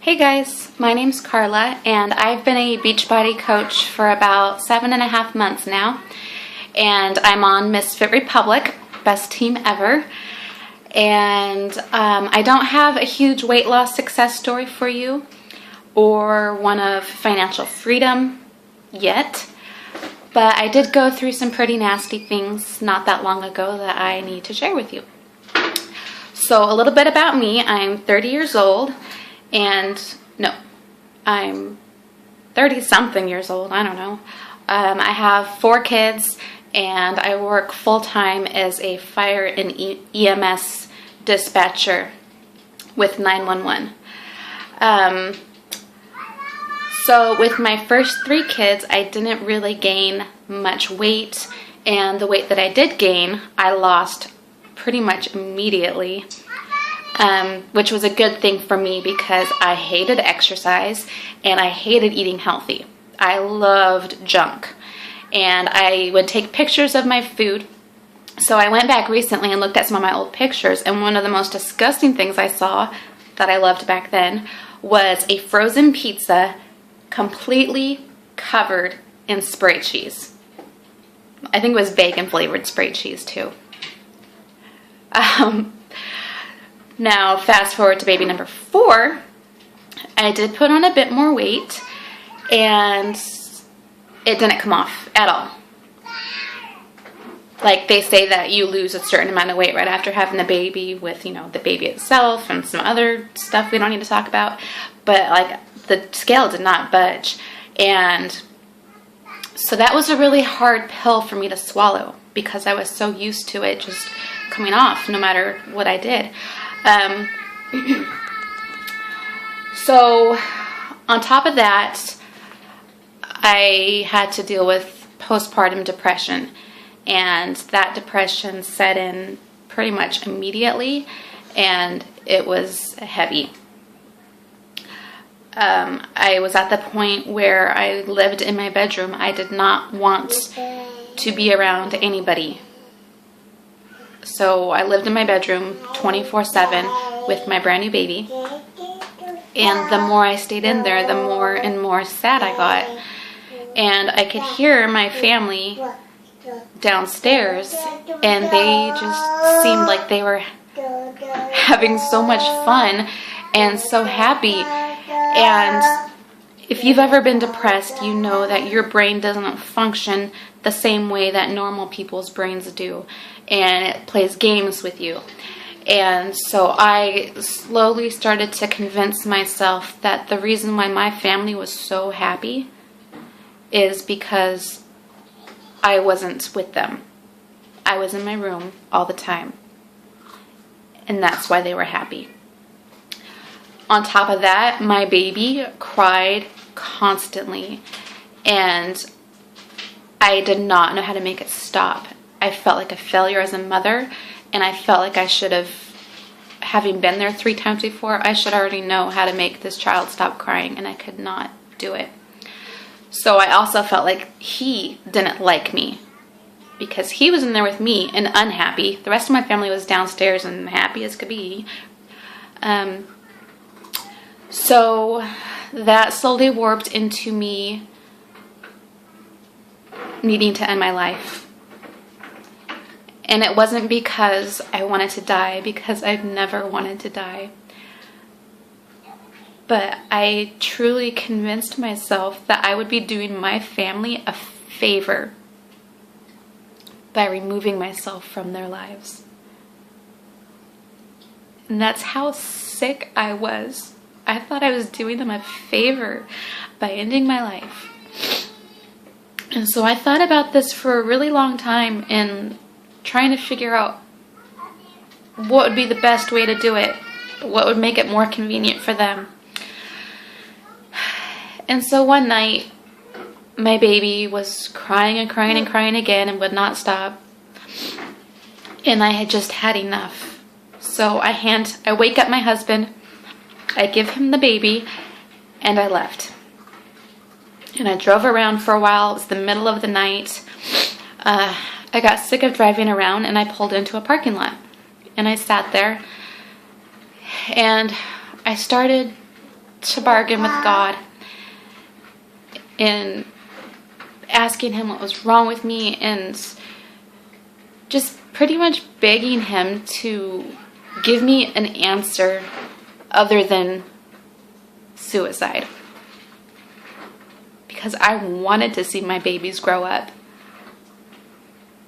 Hey guys, my name's Carla and I've been a Beachbody coach for about 7.5 months now, and I'm on Miss Fit Republic, best team ever. And I don't have a huge weight loss success story for you or one of financial freedom yet, but I did go through some pretty nasty things not that long ago that I need to share with you. So a little bit about me. I'm 30 years old. I'm 30-something years old, I don't know. I have 4 kids, and I work full-time as a fire and EMS dispatcher with 911. So with my first 3 kids, I didn't really gain much weight, and the weight that I did gain, I lost pretty much immediately. Which was a good thing for me because I hated exercise and I hated eating healthy. I loved junk, and I would take pictures of my food. So I went back recently and looked at some of my old pictures, and one of the most disgusting things I saw that I loved back then was a frozen pizza completely covered in spray cheese. I think it was bacon flavored spray cheese too. Now, fast forward to baby number 4, I did put on a bit more weight, and it didn't come off at all. Like, they say that you lose a certain amount of weight right after having the baby with, the baby itself and some other stuff we don't need to talk about, but, like, the scale did not budge, and so that was a really hard pill for me to swallow because I was so used to it just coming off no matter what I did. So on top of that, I had to deal with postpartum depression, and that depression set in pretty much immediately, and it was heavy. I was at the point where I lived in my bedroom. I did not want to be around anybody. So I lived in my bedroom 24/7 with my brand new baby. And the more I stayed in there, the more and more sad I got. And I could hear my family downstairs, and they just seemed like they were having so much fun and so happy. And if you've ever been depressed, you know that your brain doesn't function the same way that normal people's brains do, and it plays games with you. And so I slowly started to convince myself that the reason why my family was so happy is because I wasn't with them. I was in my room all the time, and that's why they were happy. On top of that, my baby cried constantly, and I did not know how to make it stop. I felt like a failure as a mother, and I felt like I should have, having been there 3 times before, I should already know how to make this child stop crying, and I could not do it. So I also felt like he didn't like me because he was in there with me and unhappy. The rest of my family was downstairs and happy as could be. So that slowly warped into me needing to end my life. And it wasn't because I wanted to die, because I've never wanted to die. But I truly convinced myself that I would be doing my family a favor by removing myself from their lives. And that's how sick I was. I thought I was doing them a favor by ending my life. And so I thought about this for a really long time and trying to figure out what would be the best way to do it, what would make it more convenient for them. And so one night, my baby was crying and crying and crying again and would not stop. And I had just had enough. So I wake up my husband, I give him the baby, and I left. And I drove around for a while. It was the middle of the night. I got sick of driving around, and I pulled into a parking lot. And I sat there, and I started to bargain with God and asking him what was wrong with me, and just pretty much begging him to give me an answer other than suicide, because I wanted to see my babies grow up.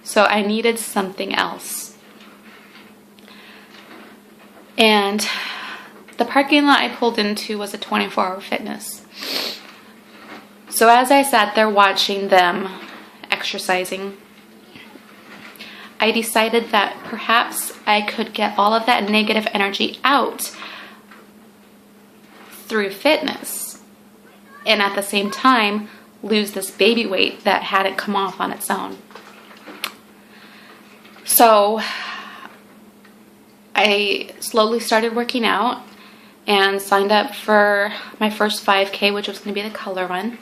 So I needed something else. And the parking lot I pulled into was a 24-hour fitness. So as I sat there watching them exercising, I decided that perhaps I could get all of that negative energy out through fitness, and at the same time lose this baby weight that hadn't come off on its own. So I slowly started working out and signed up for my first 5K, which was going to be the Color Run.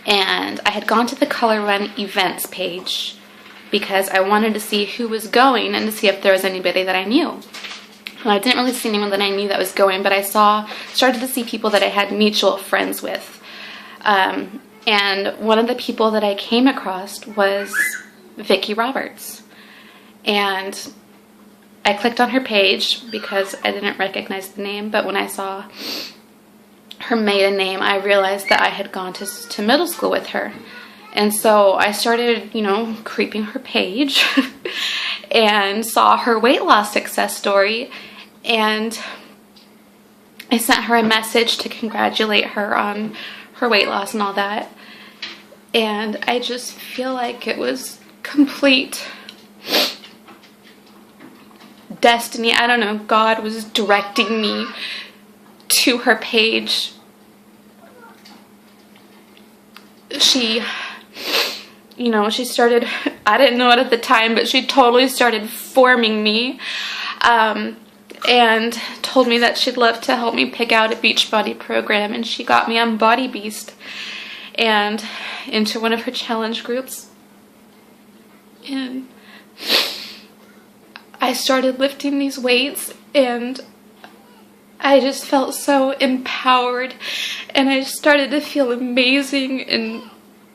And I had gone to the Color Run events page because I wanted to see who was going and to see if there was anybody that I knew. And I didn't really see anyone that I knew that was going, but I started to see people that I had mutual friends with. And one of the people that I came across was Vicki Roberts. And I clicked on her page because I didn't recognize the name, but when I saw her maiden name, I realized that I had gone to middle school with her. And so I started, creeping her page and saw her weight loss success story, and I sent her a message to congratulate her on her weight loss and all that. And I just feel like it was complete destiny. I don't know, God was directing me to her page. She started, I didn't know it at the time, but she totally started forming me, and told me that she'd love to help me pick out a Beachbody program, and she got me on Body Beast and into one of her challenge groups. And I started lifting these weights, and I just felt so empowered, and I started to feel amazing and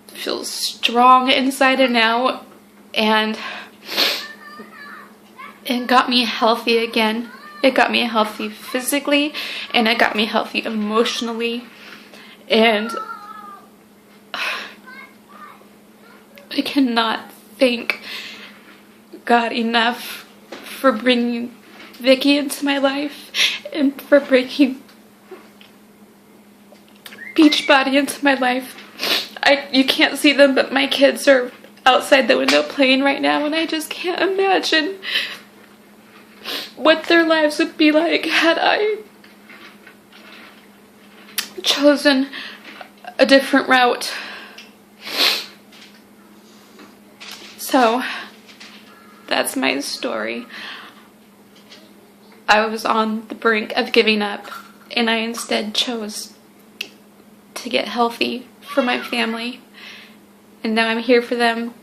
feel strong inside and out, and it got me healthy again. It got me healthy physically, and it got me healthy emotionally, and I cannot thank God enough for bringing Vicki into my life and for bringing Beachbody into my life. You can't see them, but my kids are outside the window playing right now, and I just can't imagine what their lives would be like had I chosen a different route. So that's my story. I was on the brink of giving up, and I instead chose to get healthy for my family, and now I'm here for them,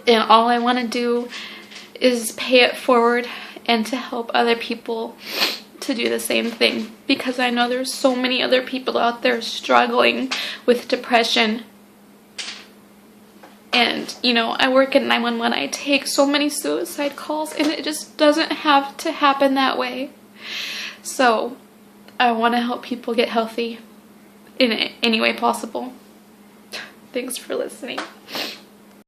and all I want to do is pay it forward and to help other people to do the same thing, because I know there's so many other people out there struggling with depression. And I work at 911. I take so many suicide calls, and it just doesn't have to happen that way. So I want to help people get healthy in any way possible. Thanks for listening.